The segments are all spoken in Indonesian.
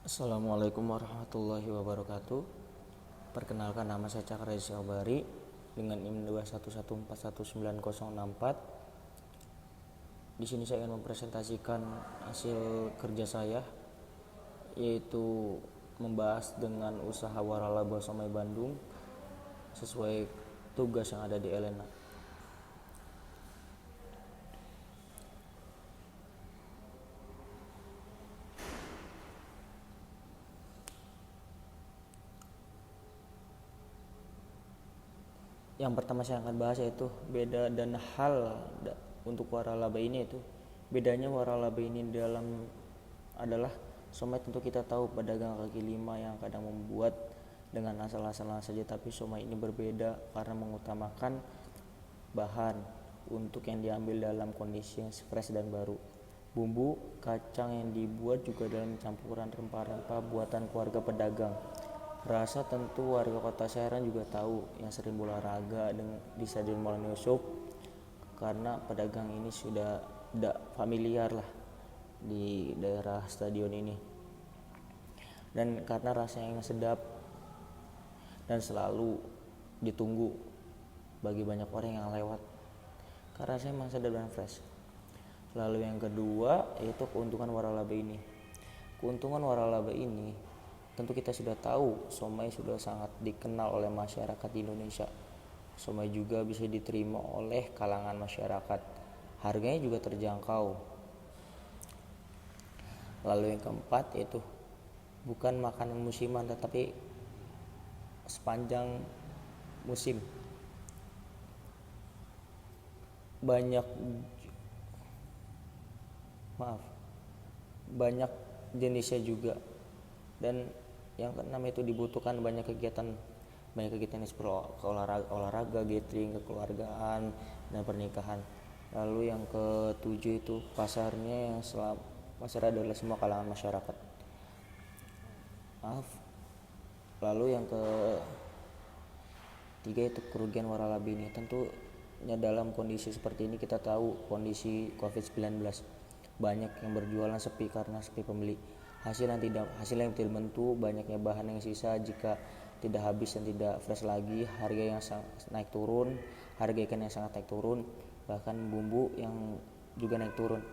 Assalamualaikum warahmatullahi wabarakatuh. Perkenalkan, nama saya Cakra Sobari dengan NIM 211419064. Di sini saya ingin mempresentasikan hasil kerja saya, yaitu membahas dengan usaha waralaba somai Bandung sesuai tugas yang ada di Elena. Yang pertama saya akan bahas yaitu beda dan hal untuk waralaba ini, yaitu bedanya waralaba ini dalam adalah somai. Tentu kita tahu pedagang kaki lima yang kadang membuat dengan asal-asalan saja, tapi somai ini berbeda karena mengutamakan bahan untuk yang diambil dalam kondisi yang fresh dan baru. Bumbu kacang yang dibuat juga dalam campuran rempah-rempah buatan keluarga pedagang. Rasa tentu warga kota Serang juga tahu yang sering olahraga di Stadion Maulana Yusuf, karena pedagang ini sudah tidak familiar lah di daerah stadion ini, dan karena rasanya yang sedap dan selalu ditunggu bagi banyak orang yang lewat karena rasanya memang sedap dan fresh. Lalu yang kedua yaitu keuntungan waralaba ini. Keuntungan waralaba ini tentu kita sudah tahu, somai sudah sangat dikenal oleh masyarakat di Indonesia. Somai juga bisa diterima oleh kalangan masyarakat. Harganya juga terjangkau. Lalu yang keempat yaitu bukan makanan musiman tetapi sepanjang musim. Banyak jenisnya juga. Dan yang keenam itu dibutuhkan banyak kegiatan seperti olahraga, gathering, kekeluargaan, dan pernikahan. Lalu yang ketujuh itu pasar adalah semua kalangan masyarakat. Lalu yang ketiga itu kerugian waralaba ini. Tentunya dalam kondisi seperti ini kita tahu kondisi COVID-19, banyak yang berjualan sepi karena sepi pembeli. Hasil yang tidak menentu, banyaknya bahan yang sisa jika tidak habis dan tidak fresh lagi, harga yang harga ikan yang sangat naik turun, bahkan bumbu yang juga naik turun.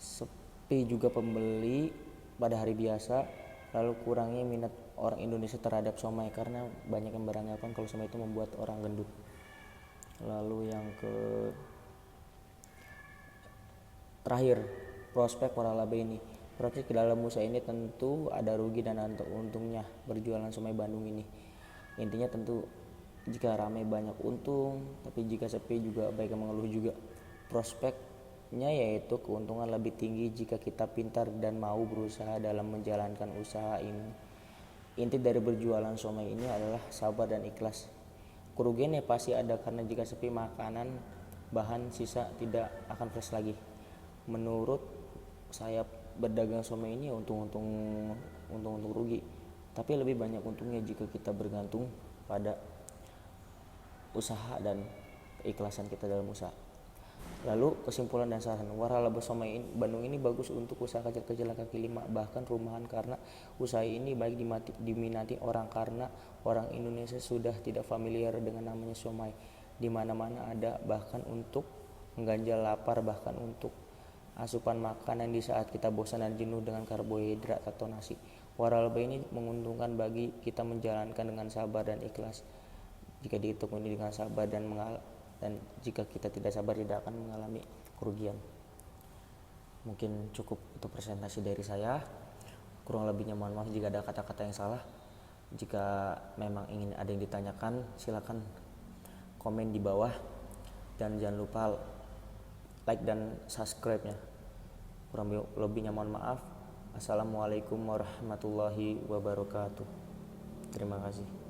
Sepi juga pembeli pada hari biasa, lalu kurangnya minat orang Indonesia terhadap somai karena banyak yang beranggapan kalau somai itu membuat orang gendut. Lalu yang terakhir, prospek waralaba ini. Prospek dalam usaha ini tentu ada rugi dan ada untungnya berjualan somai Bandung ini. Intinya tentu jika ramai banyak untung, tapi jika sepi juga baik yang mengeluh juga. Prospeknya yaitu keuntungan lebih tinggi jika kita pintar dan mau berusaha dalam menjalankan usaha ini. Inti dari berjualan somai ini adalah sabar dan ikhlas. Kerugiannya pasti ada karena jika sepi makanan, bahan sisa tidak akan fresh lagi. Menurut saya berdagang somai ini untung rugi, tapi lebih banyak untungnya jika kita bergantung pada usaha dan keikhlasan kita dalam usaha. Lalu kesimpulan dan saran, waralaba somai Bandung ini bagus untuk usaha kecil-kecilan kaki lima bahkan rumahan, karena usaha ini baik diminati orang karena orang Indonesia sudah tidak familiar dengan namanya somai. Di mana-mana ada, bahkan untuk mengganjal lapar, bahkan untuk asupan makanan di saat kita bosan dan jenuh dengan karbohidrat atau nasi. Waralaba ini menguntungkan bagi kita menjalankan dengan sabar dan ikhlas. Jika ditekuni dengan sabar dan jika kita tidak sabar tidak akan mengalami kerugian. Mungkin cukup untuk presentasi dari saya. Kurang lebihnya mohon maaf jika ada kata-kata yang salah. Jika memang ingin ada yang ditanyakan, silakan komen di bawah dan jangan lupa like dan subscribe-nya. Kurang lebihnya mohon maaf. Assalamualaikum warahmatullahi wabarakatuh. Terima kasih.